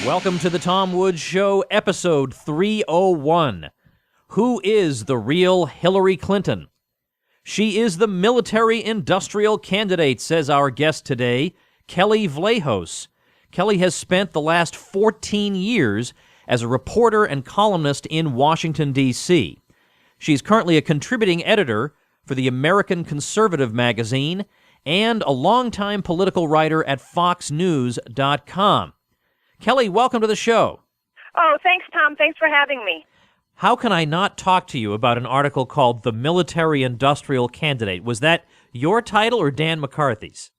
Welcome to the Tom Woods Show, episode 301. Who is the real Hillary Clinton? She is the military-industrial candidate, says our guest today, Kelly Vlahos. Kelly has spent the last 14 years as a reporter and columnist in Washington, D.C. She's currently a contributing editor for the American Conservative magazine and a longtime political writer at FoxNews.com. Kelly, welcome to the show. Oh, thanks, Tom. Thanks for having me. How can I not talk to you about an article called The Military-Industrial Candidate? Was that your title or Dan McCarthy's?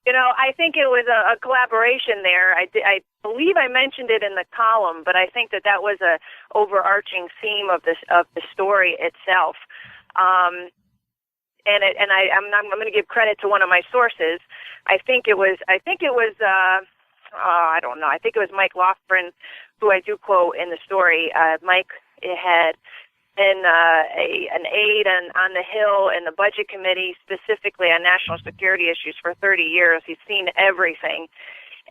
You know, I think it was a collaboration there. I believe I mentioned it in the column, but I think that was a overarching theme of the story itself. I'm going to give credit to one of my sources. I think it was I don't know. I think it was Mike Lofgren, who I do quote in the story. Mike had been an aide on the Hill and the Budget Committee, specifically on national security issues, for 30 years. He's seen everything.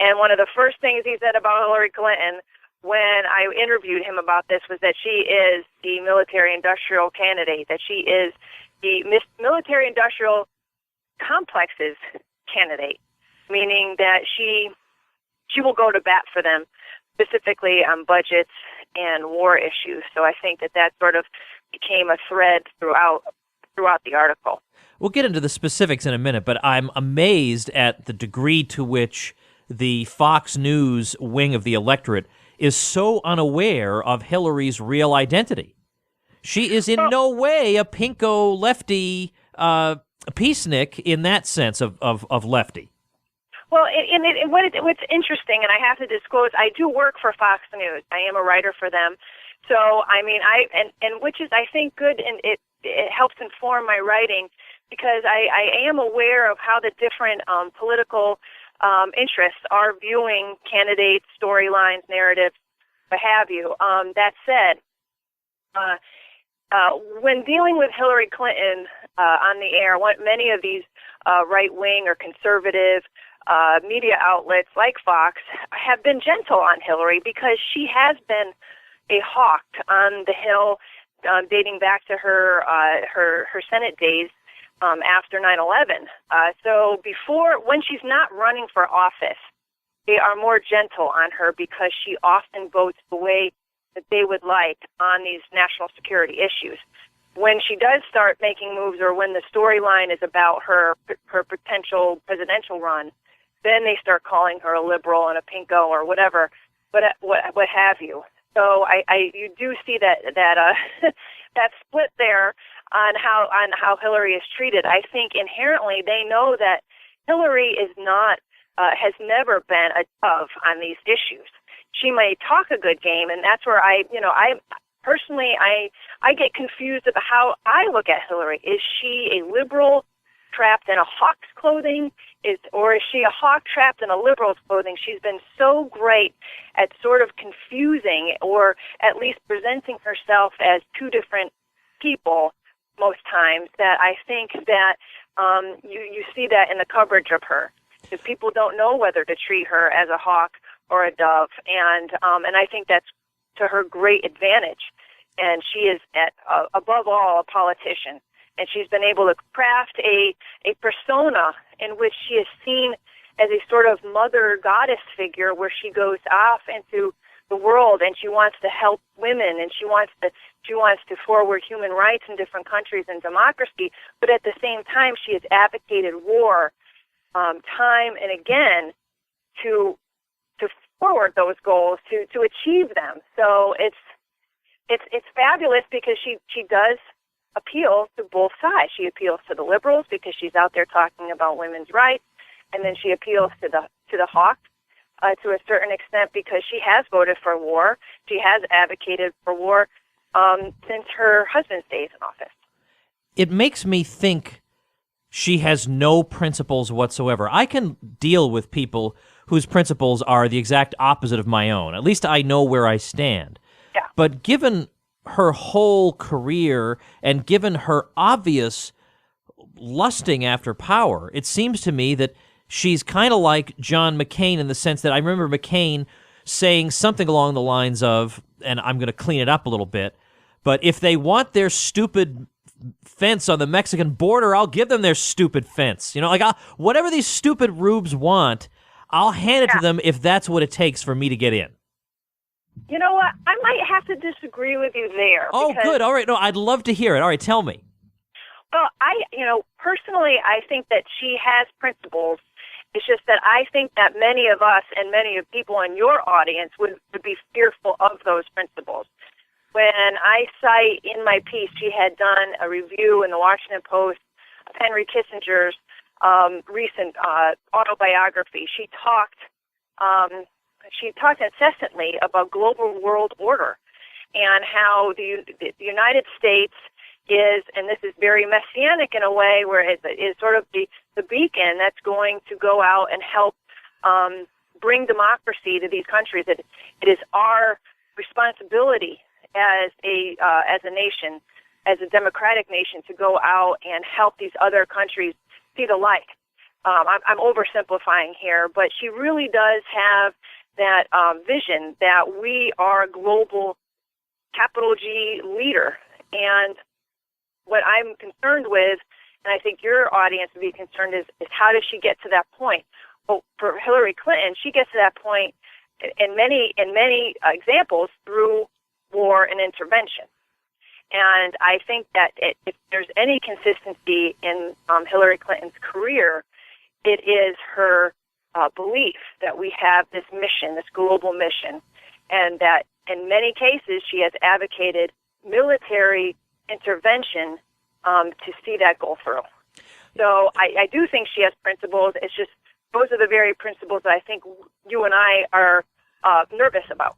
And one of the first things he said about Hillary Clinton when I interviewed him about this was that she is the military-industrial candidate, that she is the military-industrial complexes candidate, meaning that she will go to bat for them, specifically on budgets and war issues. So I think that sort of became a thread throughout the article. We'll get into the specifics in a minute, but I'm amazed at the degree to which the Fox News wing of the electorate is so unaware of Hillary's real identity. She is in no way a pinko lefty peacenik in that sense of lefty. Well, what's interesting, and I have to disclose, I do work for Fox News. I am a writer for them. So, I mean, which is, I think, good, and it helps inform my writing, because I am aware of how the different political interests are viewing candidates, storylines, narratives, what have you. That said, when dealing with Hillary Clinton on the air, many of these right-wing or conservative media outlets like Fox have been gentle on Hillary, because she has been a hawk on the Hill dating back to her Senate days after 9/11. So when she's not running for office, they are more gentle on her because she often votes the way that they would like on these national security issues. When she does start making moves, or when the storyline is about her potential presidential run, then they start calling her a liberal and a pinko or whatever, but what have you. So you do see that that split there on how Hillary is treated. I think inherently they know that Hillary is not has never been a dove on these issues. She may talk a good game, and that's where I personally get confused about how I look at Hillary. Is she a liberal trapped in a hawk's clothing, or is she a hawk trapped in a liberal's clothing? She's been so great at sort of confusing, or at least presenting herself as two different people most times, that I think that you see that in the coverage of her. Because people don't know whether to treat her as a hawk or a dove, and I think that's to her great advantage. And she is above all a politician. And she's been able to craft a persona in which she is seen as a sort of mother goddess figure, where she goes off into the world and she wants to help women, and she wants to forward human rights in different countries and democracy. But at the same time, she has advocated war time and again to forward those goals, to achieve them. So it's fabulous, because she does appeal to both sides. She appeals to the liberals because she's out there talking about women's rights, and then she appeals to the hawk to a certain extent, because she has voted for war. She has advocated for war since her husband's days in office. It makes me think she has no principles whatsoever. I can deal with people whose principles are the exact opposite of my own. At least I know where I stand. Yeah. But given her whole career and given her obvious lusting after power, it seems to me that she's kind of like John McCain, in the sense that I remember McCain saying something along the lines of, and I'm going to clean it up a little bit, but if they want their stupid fence on the Mexican border, I'll give them their stupid fence. Like whatever these stupid rubes want, I'll hand it to them if that's what it takes for me to get in. You know what? I might have to disagree with you there. Oh, good. All right. No, I'd love to hear it. All right, tell me. Well, personally, I think that she has principles. It's just that I think that many of us and many of people in your audience would be fearful of those principles. When I cite in my piece, she had done a review in the Washington Post of Henry Kissinger's recent autobiography. She talked incessantly about global world order and how the United States is, and this is very messianic in a way, where it is sort of the beacon that's going to go out and help bring democracy to these countries. It is our responsibility as a nation, as a democratic nation, to go out and help these other countries see the light. I'm oversimplifying here, but she really does have that vision that we are a global, capital G, leader. And what I'm concerned with, and I think your audience would be concerned, is how does she get to that point? Well, for Hillary Clinton, she gets to that point in many examples through war and intervention. And I think that if there's any consistency in Hillary Clinton's career, it is her belief that we have this mission, this global mission, and that in many cases she has advocated military intervention to see that go through. So I do think she has principles. It's just those are the very principles that I think you and I are nervous about.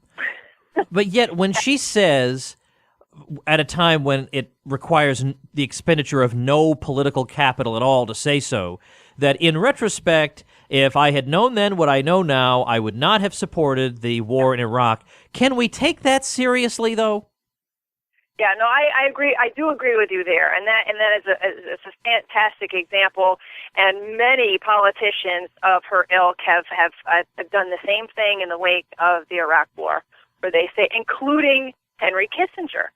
But yet when she says, at a time when it requires the expenditure of no political capital at all to say so, that in retrospect, if I had known then what I know now, I would not have supported the war in Iraq. Can we take that seriously, though? Yeah, no, I agree. I do agree with you there, and that is a fantastic example. And many politicians of her ilk have done the same thing in the wake of the Iraq War, where they say, including Henry Kissinger.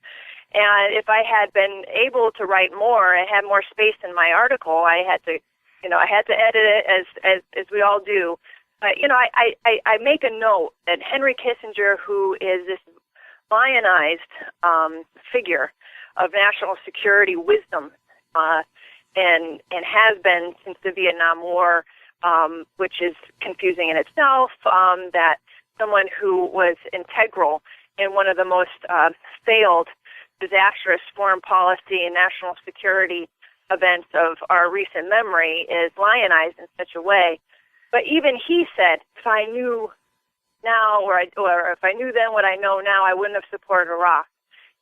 And if I had been able to write more, I had more space in my article. I had to edit it as we all do. But I make a note that Henry Kissinger, who is this lionized figure of national security wisdom, and has been since the Vietnam War, which is confusing in itself, that someone who was integral in one of the most failed, disastrous foreign policy and national security events of our recent memory is lionized in such a way. But even he said, if I knew now, or if I knew then what I know now, I wouldn't have supported Iraq.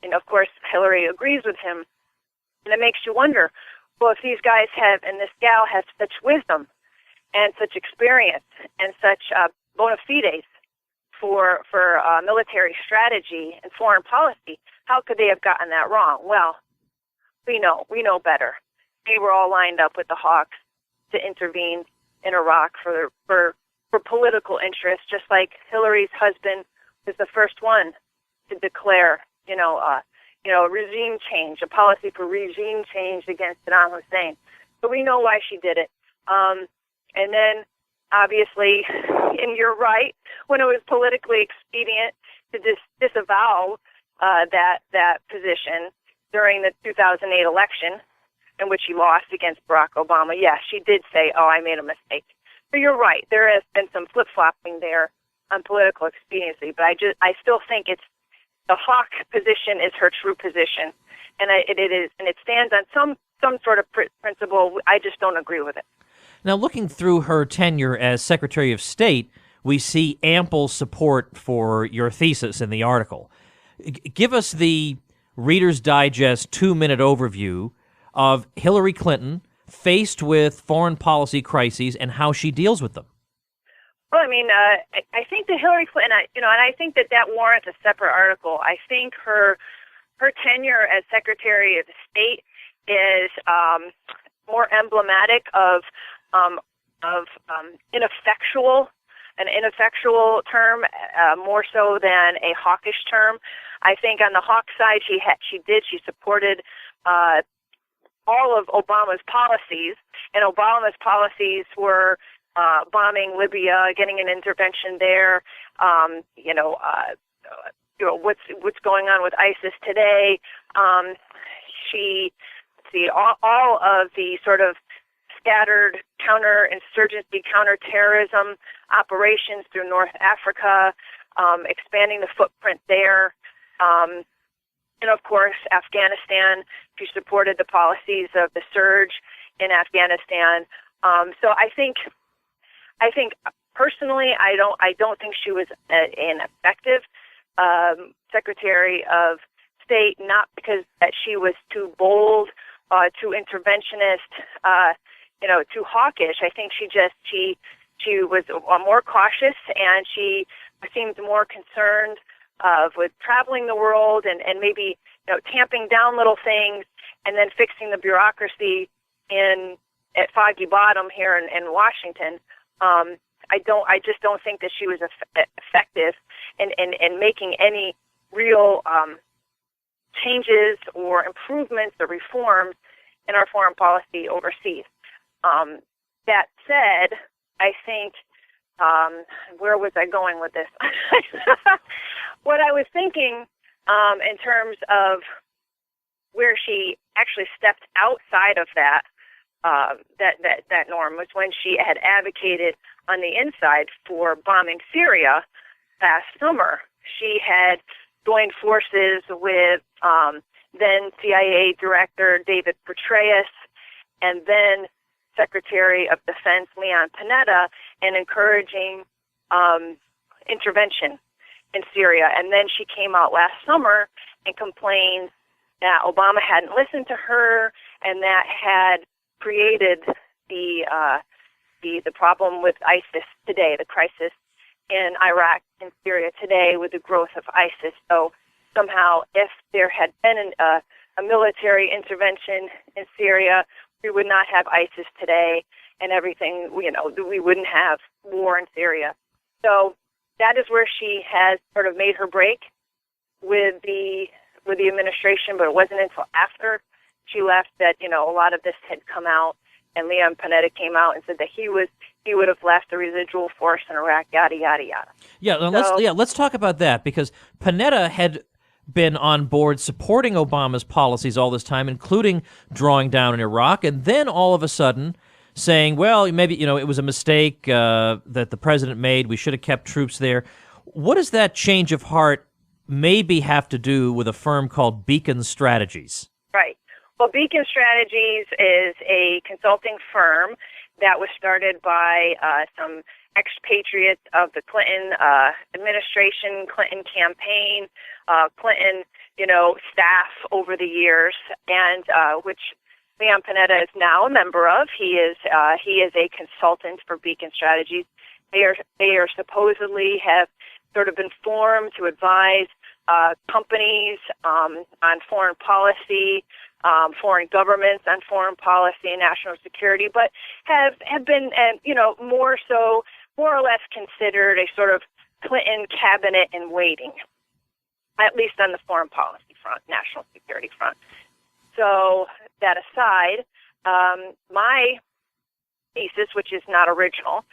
And of course, Hillary agrees with him. And it makes you wonder, well, if these guys have, and this gal has such wisdom and such experience and such bona fides for military strategy and foreign policy, how could they have gotten that wrong? Well, we know better. We were all lined up with the Hawks to intervene in Iraq for political interests, just like Hillary's husband was the first one to declare, regime change, a policy for regime change against Saddam Hussein. So we know why she did it. And then, obviously, and you're right, when it was politically expedient to disavow that position during the 2008 election, in which she lost against Barack Obama, yes, she did say, I made a mistake. So you're right. There has been some flip-flopping there on political expediency, but I still think it's the Hawk position is her true position, and it stands on some sort of principle. I just don't agree with it. Now, looking through her tenure as Secretary of State, we see ample support for your thesis in the article. Give us the Reader's Digest 2-minute overview of Hillary Clinton faced with foreign policy crises and how she deals with them. Well, I think that Hillary Clinton, and I think that warrants a separate article. I think her tenure as Secretary of State is more emblematic of ineffectual an ineffectual term, more so than a hawkish term. I think on the hawk side, she supported all of Obama's policies, and Obama's policies were bombing Libya, getting an intervention there. What's going on with ISIS today. All of the sort of scattered counterinsurgency, counterterrorism operations through North Africa, expanding the footprint there. And of course, Afghanistan, she supported the policies of the surge in Afghanistan. So I think personally, I don't think she was an effective Secretary of State, not because that she was too bold, too interventionist, too hawkish. I think she was more cautious, and she seemed more concerned with traveling the world and maybe tamping down little things and then fixing the bureaucracy at Foggy Bottom here in Washington. I just don't think that she was effective in making any real changes or improvements or reforms in our foreign policy overseas. That said, I think, where was I going with this? What I was thinking in terms of where she actually stepped outside of that norm was when she had advocated on the inside for bombing Syria last summer. She had joined forces with then CIA Director David Petraeus and then Secretary of Defense Leon Panetta in encouraging intervention in Syria. And then she came out last summer and complained that Obama hadn't listened to her and that had created the problem with ISIS today, the crisis in Iraq and Syria today with the growth of ISIS. So somehow, if there had been a military intervention in Syria, we would not have ISIS today, and everything. We wouldn't have war in Syria. So that is where she has sort of made her break with the administration. But it wasn't until after she left that a lot of this had come out, and Leon Panetta came out and said that he would have left the residual force in Iraq, yada yada yada. Yeah, let's talk about that, because Panetta had been on board supporting Obama's policies all this time, including drawing down in Iraq, and then all of a sudden saying, well, maybe it was a mistake that the president made. We should have kept troops there. What does that change of heart maybe have to do with a firm called Beacon Strategies? Right. Well, Beacon Strategies is a consulting firm that was started by some expatriates of the Clinton administration, Clinton campaign, Clinton, staff over the years, and which Leon Panetta is now a member of. He is a consultant for Beacon Strategies. They are supposedly have sort of been formed to advise companies on foreign policy, foreign governments on foreign policy and national security, but have been, more or less considered a sort of Clinton cabinet in waiting, at least on the foreign policy front, national security front. So that aside, my thesis, which is not original,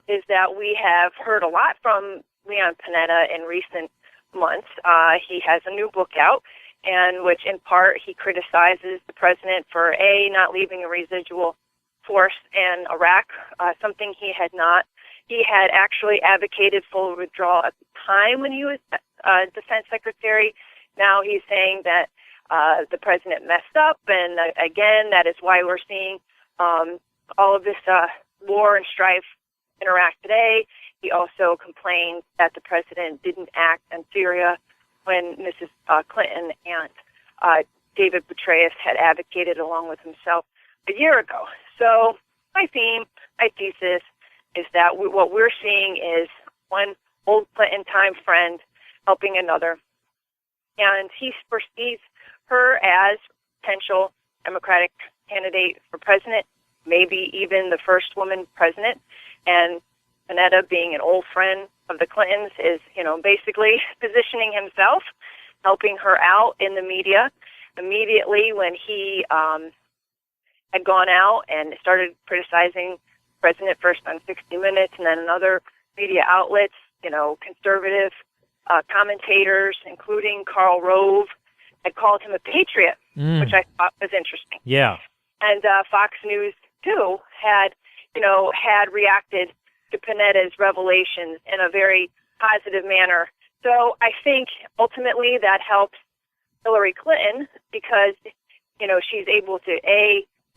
is that we have heard a lot from Leon Panetta in recent months. He has a new book out, and which in part he criticizes the president for not leaving a residual force in Iraq, something he had not. He had actually advocated full withdrawal at the time when he was defense secretary. Now he's saying that the president messed up, and again, that is why we're seeing all of this war and strife in Iraq today. He also complained that the president didn't act in Syria when Mrs. Clinton and David Petraeus had advocated along with himself a year ago. So my thesis, is that what we're seeing is one old Clinton time friend helping another, and he perceives her as potential Democratic candidate for president, maybe even the first woman president, and Panetta, being an old friend of the Clintons, is, basically positioning himself, helping her out in the media. Immediately when he had gone out and started criticizing President first on 60 Minutes and then in other media outlets, conservative commentators, including Karl Rove, had called him a patriot, which I thought was interesting. Yeah. And Fox News, too, had reacted to Panetta's revelations in a very positive manner. So I think ultimately that helps Hillary Clinton because, she's able to,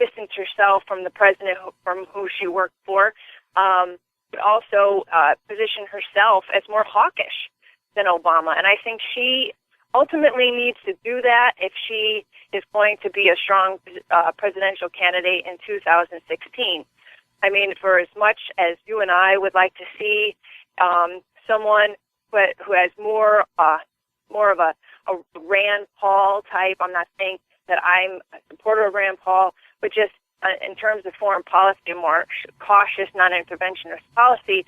distance herself from the president from who she worked for, but also position herself as more hawkish than Obama. And I think she ultimately needs to do that if she is going to be a strong presidential candidate in 2016. I mean, for as much as you and I would like to see someone who has more of a Rand Paul type, I'm not saying that I'm a supporter of Rand Paul, but just in terms of foreign policy, more cautious, non-interventionist policy,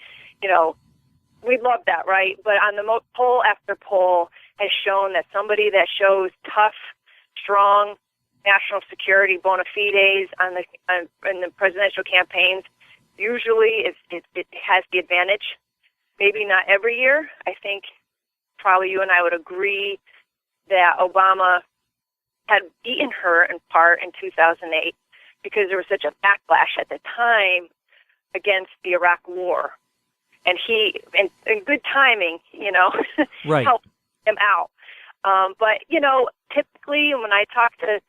we'd love that, right? But on the poll after poll has shown that somebody that shows tough, strong national security bona fides in the presidential campaigns usually it has the advantage. Maybe not every year. I think probably you and I would agree that Obama had beaten her in part in 2008 because there was such a backlash at the time against the Iraq War. And he, in good timing, right, helped him out. But, typically when I talk to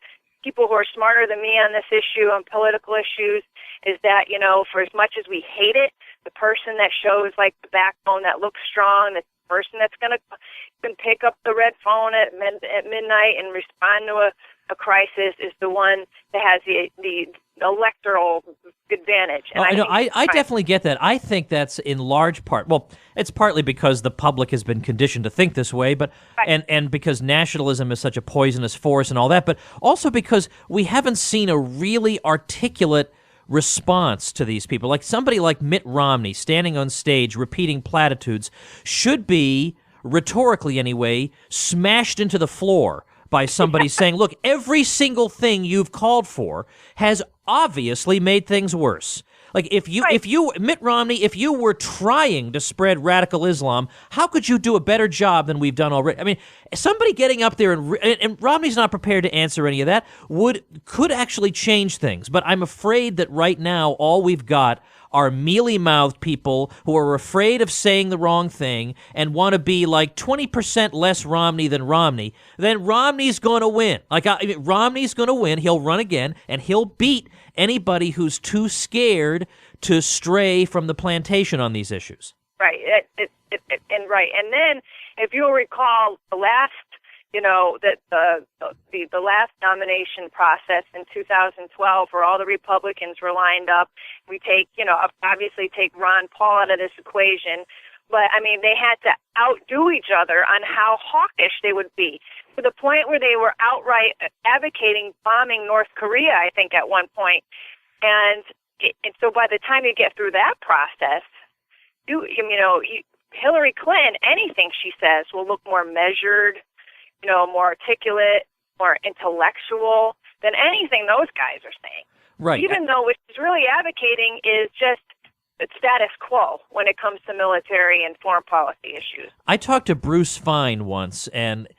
people who are smarter than me on this issue, on political issues, is that, for as much as we hate it, the person that shows like the backbone, that looks strong, the person that's going to pick up the red phone at midnight and respond to a crisis is the one that has the electoral advantage. And I definitely get that. I think that's in large part, well, it's partly because the public has been conditioned to think this way, but right. and because nationalism is such a poisonous force and all that, but also because we haven't seen a really articulate response to these people. Like somebody like Mitt Romney standing on stage repeating platitudes should be, rhetorically anyway, smashed into the floor by somebody saying, look, every single thing you've called for has obviously made things worse. Like if you, Mitt Romney, if you were trying to spread radical Islam, how could you do a better job than we've done already? I mean, somebody getting up there and Romney's not prepared to answer any of that could actually change things. But I'm afraid that right now all we've got are mealy-mouthed people who are afraid of saying the wrong thing and want to be like 20% less Romney than Romney, then Romney's going to win. Romney's going to win. He'll run again, and he'll beat anybody who's too scared to stray from the plantation on these issues. Right. And then, if you'll recall, the last the last nomination process in 2012, where all the Republicans were lined up, we obviously take Ron Paul out of this equation, but I mean they had to outdo each other on how hawkish they would be, to the point where they were outright advocating bombing North Korea, I think, at one point. And so by the time you get through that process, Hillary Clinton, anything she says will look more measured, more articulate, more intellectual than anything those guys are saying. Right. Even though what she's really advocating is just the status quo when it comes to military and foreign policy issues. I talked to Bruce Fine once, and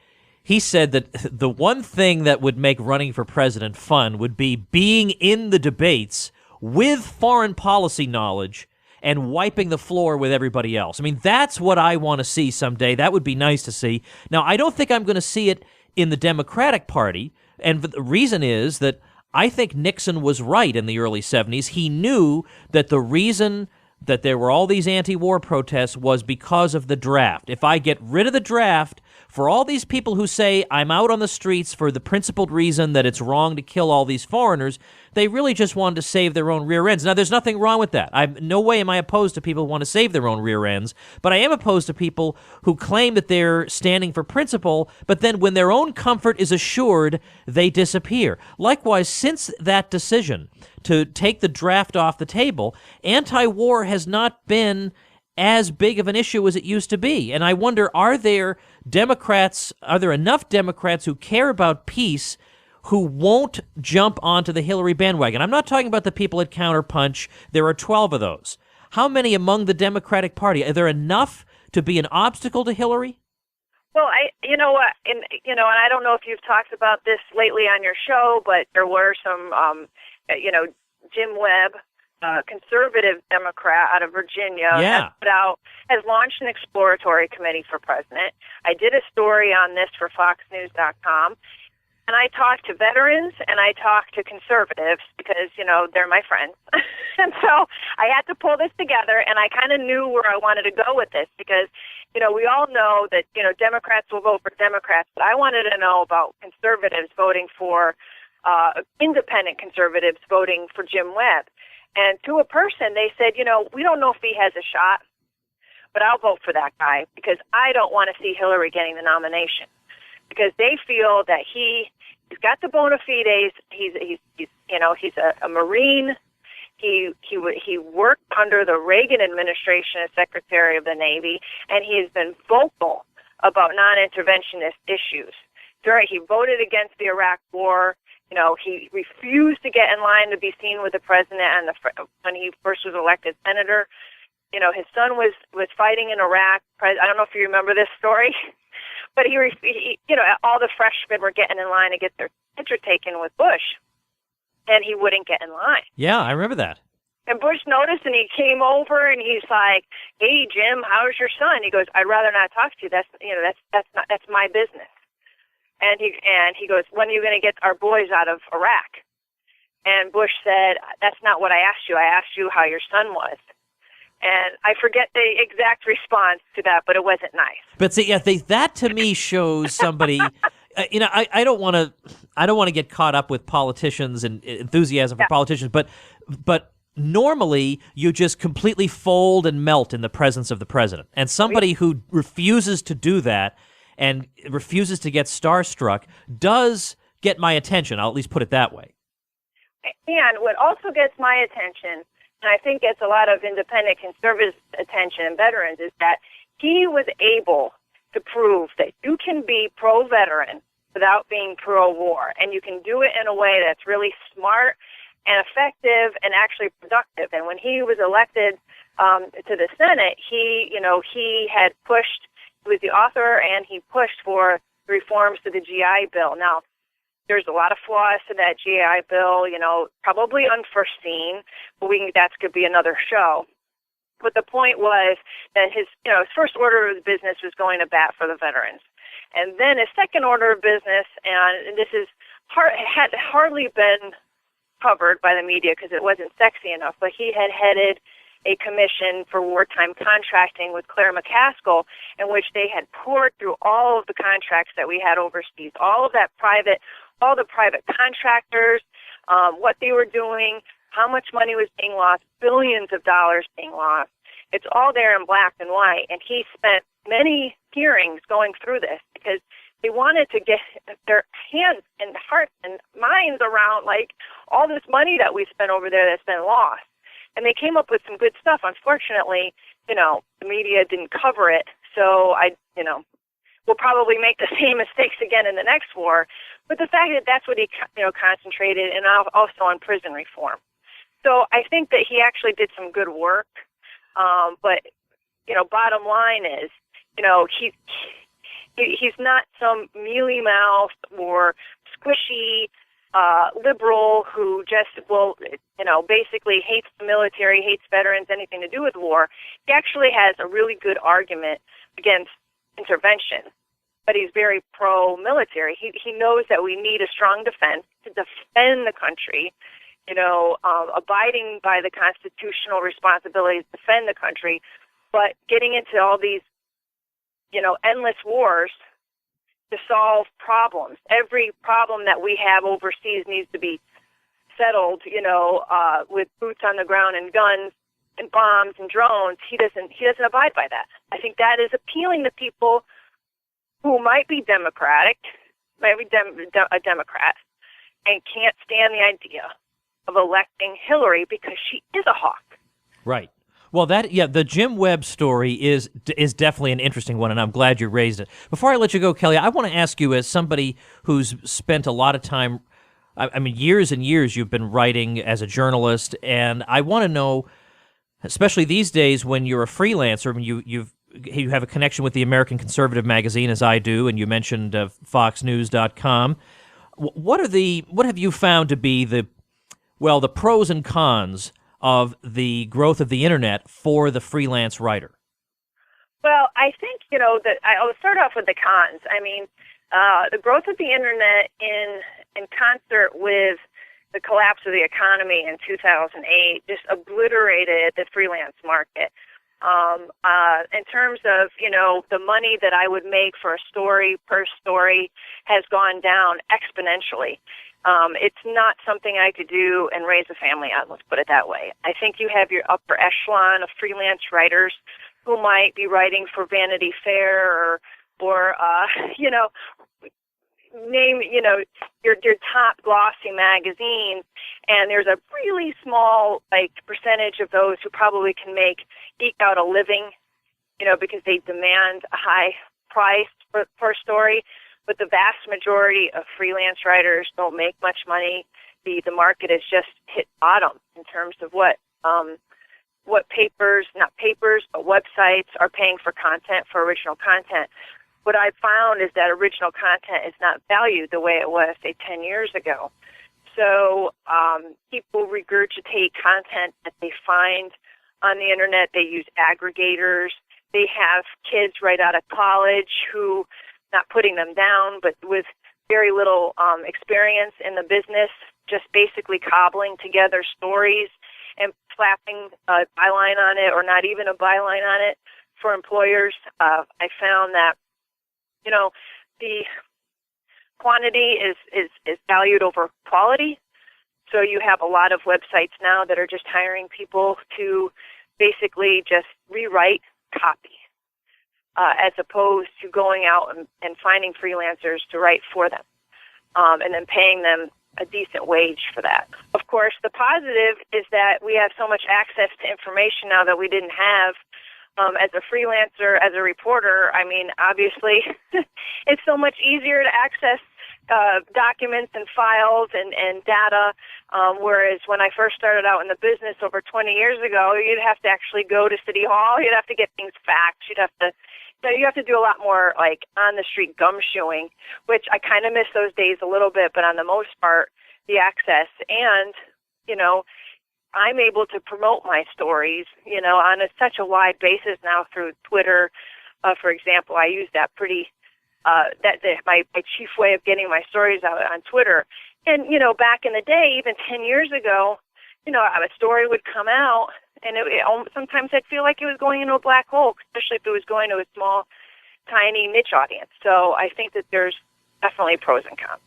he said that the one thing that would make running for president fun would be being in the debates with foreign policy knowledge and wiping the floor with everybody else. I mean, that's what I want to see someday. That would be nice to see. Now, I don't think I'm going to see it in the Democratic Party, and the reason is that I think Nixon was right in the early 70s. He knew that the reason that there were all these anti-war protests was because of the draft. If I get rid of the draft, For all these people who say, I'm out on the streets for the principled reason that it's wrong to kill all these foreigners, they really just wanted to save their own rear ends. Now, there's nothing wrong with that. No way am I opposed to people who want to save their own rear ends, but I am opposed to people who claim that they're standing for principle, but then when their own comfort is assured, they disappear. Likewise, since that decision to take the draft off the table, anti-war has not been as big of an issue as it used to be. And I wonder, are there enough Democrats who care about peace who won't jump onto the Hillary bandwagon? I'm not talking about the people at Counterpunch. There are 12 of those. How many among the Democratic Party? Are there enough to be an obstacle to Hillary? Well, and I don't know if you've talked about this lately on your show, but there were some, Jim Webb, conservative Democrat out of Virginia, has launched an exploratory committee for president. I did a story on this for FoxNews.com, and I talked to veterans and I talked to conservatives because, they're my friends. And so I had to pull this together, and I kind of knew where I wanted to go with this because, we all know that, Democrats will vote for Democrats, but I wanted to know about conservatives voting for, independent conservatives voting for Jim Webb. And to a person, they said, we don't know if he has a shot, but I'll vote for that guy because I don't want to see Hillary getting the nomination because they feel that he's got the bona fides. He's a Marine. He worked under the Reagan administration as Secretary of the Navy, and he has been vocal about non-interventionist issues. He voted against the Iraq War. He refused to get in line to be seen with the president when he first was elected senator. His son was fighting in Iraq. I don't know if you remember this story, but he all the freshmen were getting in line to get their picture taken with Bush, and he wouldn't get in line. Yeah, I remember that. And Bush noticed, and he came over, and he's like, "Hey, Jim, how's your son?" He goes, "I'd rather not talk to you. That's my business." And he goes, "When are you going to get our boys out of Iraq?" And Bush said, "That's not what I asked you. I asked you how your son was." And I forget the exact response to that, but it wasn't nice. But see, that to me shows somebody. I don't want to get caught up with politicians and enthusiasm for politicians, but normally you just completely fold and melt in the presence of the president. And somebody who refuses to do that and refuses to get starstruck does get my attention. I'll at least put it that way. And what also gets my attention, and I think gets a lot of independent conservative attention and veterans, is that he was able to prove that you can be pro-veteran without being pro-war, and you can do it in a way that's really smart and effective and actually productive. And when he was elected to the Senate, he had pushed. He was the author, and he pushed for reforms to the GI Bill. Now, there's a lot of flaws to that GI Bill, probably unforeseen, but that could be another show. But the point was that his first order of business was going to bat for the veterans. And then his second order of business, and this had hardly been covered by the media because it wasn't sexy enough, but he had headed a commission for wartime contracting with Claire McCaskill, in which they had poured through all of the contracts that we had overseas, all the private contractors, what they were doing, how much money was being lost, billions of dollars being lost. It's all there in black and white, and he spent many hearings going through this because they wanted to get their hands and hearts and minds around all this money that we spent over there that's been lost. And they came up with some good stuff. Unfortunately, the media didn't cover it. So we'll probably make the same mistakes again in the next war. But the fact that that's what he, concentrated, and also on prison reform. So I think that he actually did some good work. But bottom line is, he's not some mealy-mouthed or squishy liberal who just will, basically hates the military, hates veterans, anything to do with war. He actually has a really good argument against intervention, but he's very pro-military. He knows that we need a strong defense to defend the country, abiding by the constitutional responsibilities to defend the country, but getting into all these, endless wars to solve problems. Every problem that we have overseas needs to be settled, with boots on the ground and guns and bombs and drones. He doesn't abide by that. I think that is appealing to people who might be Democratic, a Democrat, and can't stand the idea of electing Hillary because she is a hawk. Right. Well, the Jim Webb story is definitely an interesting one, and I'm glad you raised it. Before I let you go, Kelly, I want to ask you, as somebody who's spent a lot of time, I mean, years and years you've been writing as a journalist, and I want to know, especially these days when you're a freelancer, when you have a connection with the American Conservative magazine, as I do, and you mentioned FoxNews.com. What have you found to be the pros and cons of the growth of the internet for the freelance writer? Well, I think, that I'll start off with the cons. I mean, the growth of the internet in concert with the collapse of the economy in 2008 just obliterated the freelance market. In terms of, the money that I would make for a story per story has gone down exponentially. It's not something I could do and raise a family on, let's put it that way. I think you have your upper echelon of freelance writers who might be writing for Vanity Fair or name, your top glossy magazines, and there's a really small, percentage of those who probably can eke out a living, because they demand a high price for a story. But the vast majority of freelance writers don't make much money. The market has just hit bottom in terms of what but websites are paying for content, for original content. What I've found is that original content is not valued the way it was, say, 10 years ago. So people regurgitate content that they find on the internet. They use aggregators. They have kids right out of college who, not putting them down, but with very little experience in the business, just basically cobbling together stories and slapping a byline on it, or not even a byline on it, for employers. I found that, the quantity is valued over quality. So you have a lot of websites now that are just hiring people to basically just rewrite copy, as opposed to going out and finding freelancers to write for them, and then paying them a decent wage for that. Of course, the positive is that we have so much access to information now that we didn't have as a freelancer, as a reporter. I mean, obviously, it's so much easier to access documents and files and data, whereas when I first started out in the business over 20 years ago, you'd have to actually go to City Hall, you'd have to get things faxed, you have to do a lot more on-the-street gumshoeing, which I kind of miss those days a little bit, but on the most part, the access. And, I'm able to promote my stories, on such a wide basis now through Twitter. For example, I use that my chief way of getting my stories out on Twitter. And, back in the day, even 10 years ago, a story would come out, and sometimes I'd feel like it was going into a black hole, especially if it was going to a small, tiny niche audience. So I think that there's definitely pros and cons.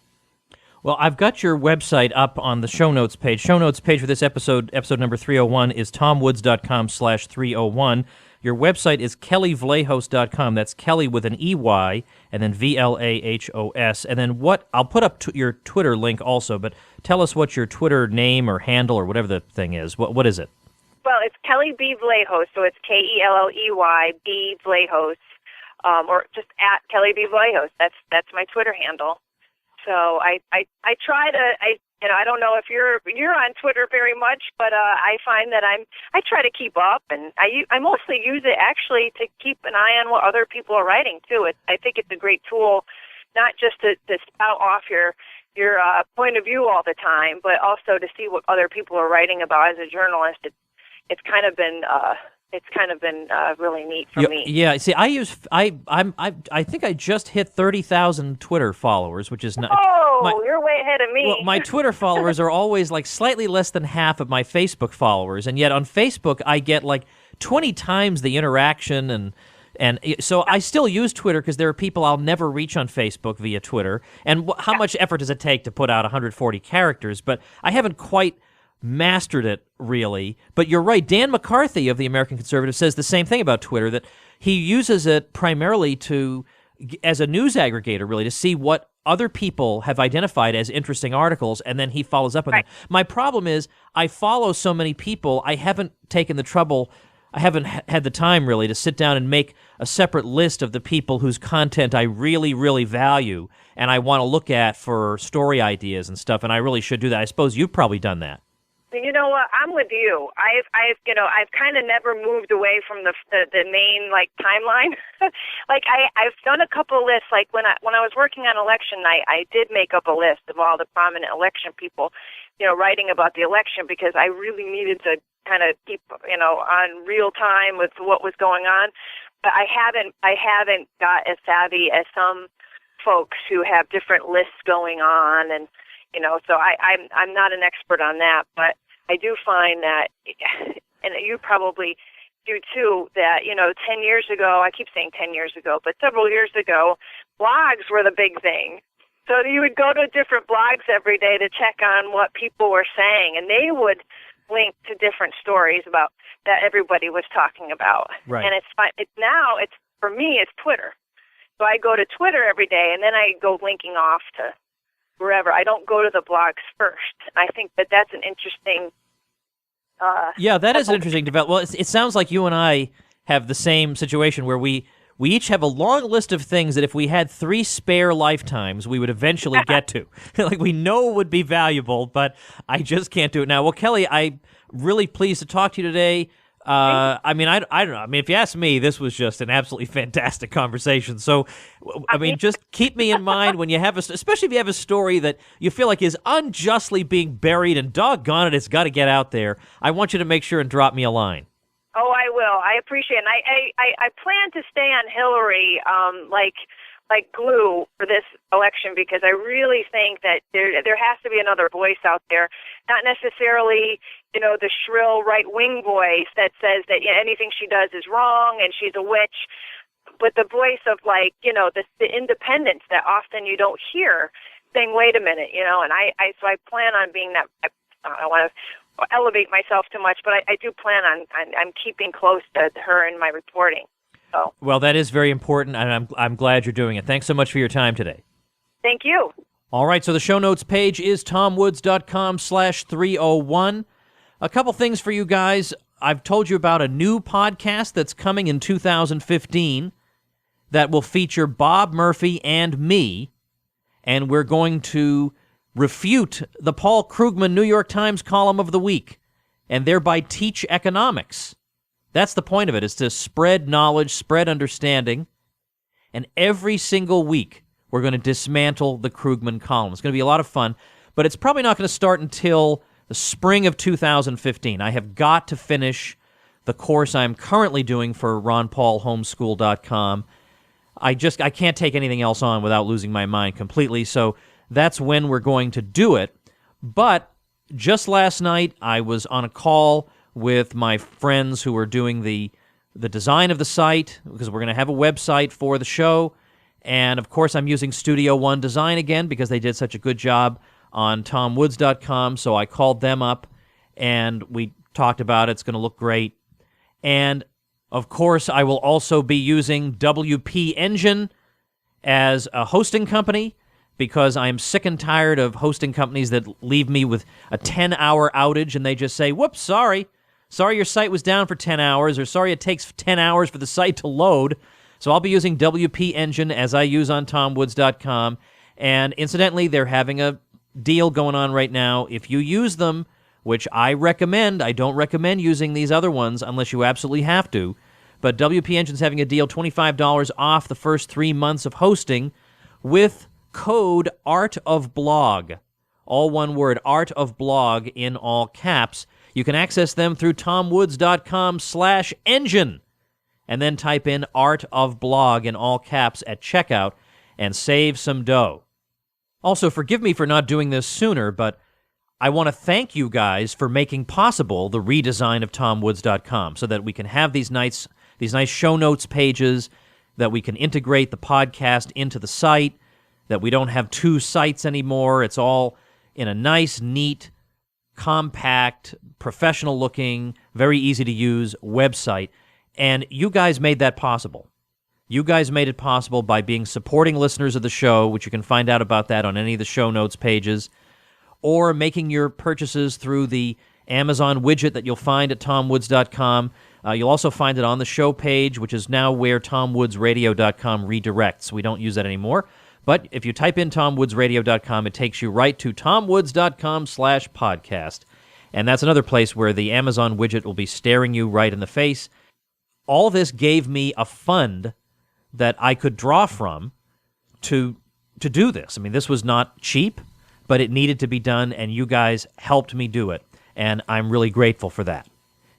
Well, I've got your website up on the show notes page. Show notes page for this episode number 301, is tomwoods.com/301. Your website is kellyvlehos.com. That's Kelly with an EY and then VLAHOS. And then I'll put up your Twitter link also, but tell us what your Twitter name or handle or whatever the thing is. What is it? Well, it's Kelly B. Vlahos, so it's KELLEY B. Vlahos, or just at Kelly B. Vlahos. That's my Twitter handle. So I try to, I don't know if you're on Twitter very much, but I find that I try to keep up, and I mostly use it actually to keep an eye on what other people are writing too. I think it's a great tool, not just to spout off your point of view all the time, but also to see what other people are writing about as a journalist. It's kind of been really neat for me. Yeah, see, I think I just hit 30,000 Twitter followers, which is not. Oh, you're way ahead of me. Well, my Twitter followers are always slightly less than half of my Facebook followers, and yet on Facebook I get 20 times the interaction, and And so I still use Twitter because there are people I'll never reach on Facebook via Twitter. And how much effort does it take to put out 140 characters? But I haven't quite mastered it, really. But you're right. Dan McCarthy of the American Conservative says the same thing about Twitter, that he uses it primarily as a news aggregator, really, to see what other people have identified as interesting articles, and then he follows up on them. My problem is I follow so many people, I haven't taken the trouble, I haven't had the time, really, to sit down and make a separate list of the people whose content I really, really value and I want to look at for story ideas and stuff, and I really should do that. I suppose you've probably done that. You know what? I'm with you. I've kind of never moved away from the main timeline. I've done a couple lists. Like when I was working on election night, I did make up a list of all the prominent election people, writing about the election, because I really needed to kind of keep on real time with what was going on. But I haven't got as savvy as some folks who have different lists going on, and so I'm not an expert on that, but I do find that, and you probably do too, that 10 years ago, I keep saying 10 years ago, but several years ago, blogs were the big thing. So you would go to different blogs every day to check on what people were saying, and they would link to different stories about that everybody was talking about. Right. And it's fun. For me, it's Twitter. So I go to Twitter every day, and then I go linking off to wherever. I don't go to the blogs first. I think that's an interesting. Yeah, that is an interesting development. Well, it sounds like you and I have the same situation where we each have a long list of things that if we had 3 spare lifetimes, we would eventually get to. Like we know would be valuable, but I just can't do it now. Well, Kelly, I'm really pleased to talk to you today. I don't know. I mean, if you ask me, this was just an absolutely fantastic conversation. So, I mean, just keep me in mind when you have especially if you have a story that you feel like is unjustly being buried and doggone it, it's got to get out there. I want you to make sure and drop me a line. Oh, I will. I appreciate it. And I plan to stay on Hillary, like glue for this election, because I really think that there has to be another voice out there, not necessarily the shrill right-wing voice that says that anything she does is wrong and she's a witch, but the voice of the independents that often you don't hear saying, wait a minute, and so I plan on being that. I don't want to elevate myself too much, but I do plan on keeping close to her in my reporting. So. Well, that is very important, and I'm glad you're doing it. Thanks so much for your time today. Thank you. All right, so the show notes page is tomwoods.com/301. A couple things for you guys. I've told you about a new podcast that's coming in 2015 that will feature Bob Murphy and me, and we're going to refute the Paul Krugman New York Times column of the week and thereby teach economics. That's the point of it, is to spread knowledge, spread understanding, and every single week we're going to dismantle the Krugman column. It's going to be a lot of fun, but it's probably not going to start until the spring of 2015. I have got to finish the course I'm currently doing for RonPaulHomeschool.com. I can't take anything else on without losing my mind completely, so that's when we're going to do it. But just last night, I was on a call with my friends who are doing the design of the site, because we're going to have a website for the show. And, of course, I'm using Studio One Design again because they did such a good job on TomWoods.com. So I called them up, and we talked about it. It's going to look great. And, of course, I will also be using WP Engine as a hosting company, because I'm sick and tired of hosting companies that leave me with a 10-hour outage and they just say, whoops, sorry your site was down for 10 hours, or sorry it takes 10 hours for the site to load. So I'll be using WP Engine as I use on TomWoods.com. And incidentally, they're having a deal going on right now. If you use them, which I recommend, I don't recommend using these other ones unless you absolutely have to, but WP Engine's having a deal, $25 off the first 3 months of hosting with code ARTOFBLOG. All one word, ARTOFBLOG in all caps. You can access them through tomwoods.com/engine and then type in ARTOFBLOG in all caps at checkout and save some dough. Also, forgive me for not doing this sooner, but I want to thank you guys for making possible the redesign of tomwoods.com so that we can have these nice these nice show notes pages, that we can integrate the podcast into the site, that we don't have two sites anymore. It's all in a nice, neat, compact, professional-looking, very easy-to-use website. And you guys made that possible. You guys made it possible by being supporting listeners of the show, which you can find out about that on any of the show notes pages, or making your purchases through the Amazon widget that you'll find at tomwoods.com. You'll also find it on the show page, which is now where tomwoodsradio.com redirects. We don't use that anymore. But if you type in tomwoodsradio.com, it takes you right to tomwoods.com/podcast. And that's another place where the Amazon widget will be staring you right in the face. All this gave me a fund that I could draw from to do this. I mean, this was not cheap, but it needed to be done, and you guys helped me do it. And I'm really grateful for that.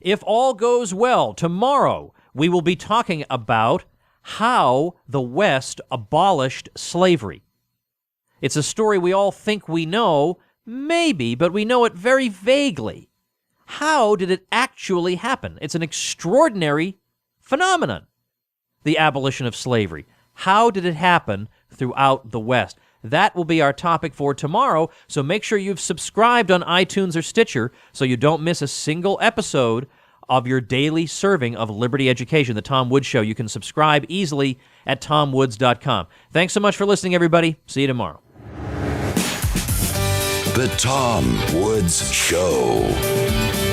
If all goes well, tomorrow we will be talking about how the West abolished slavery. It's a story we all think we know, maybe, but we know it very vaguely. How did it actually happen? It's an extraordinary phenomenon, the abolition of slavery. How did it happen throughout the West? That will be our topic for tomorrow, so make sure you've subscribed on iTunes or Stitcher so you don't miss a single episode of your daily serving of Liberty Education, the Tom Woods Show. You can subscribe easily at tomwoods.com. Thanks so much for listening, everybody. See you tomorrow. The Tom Woods Show.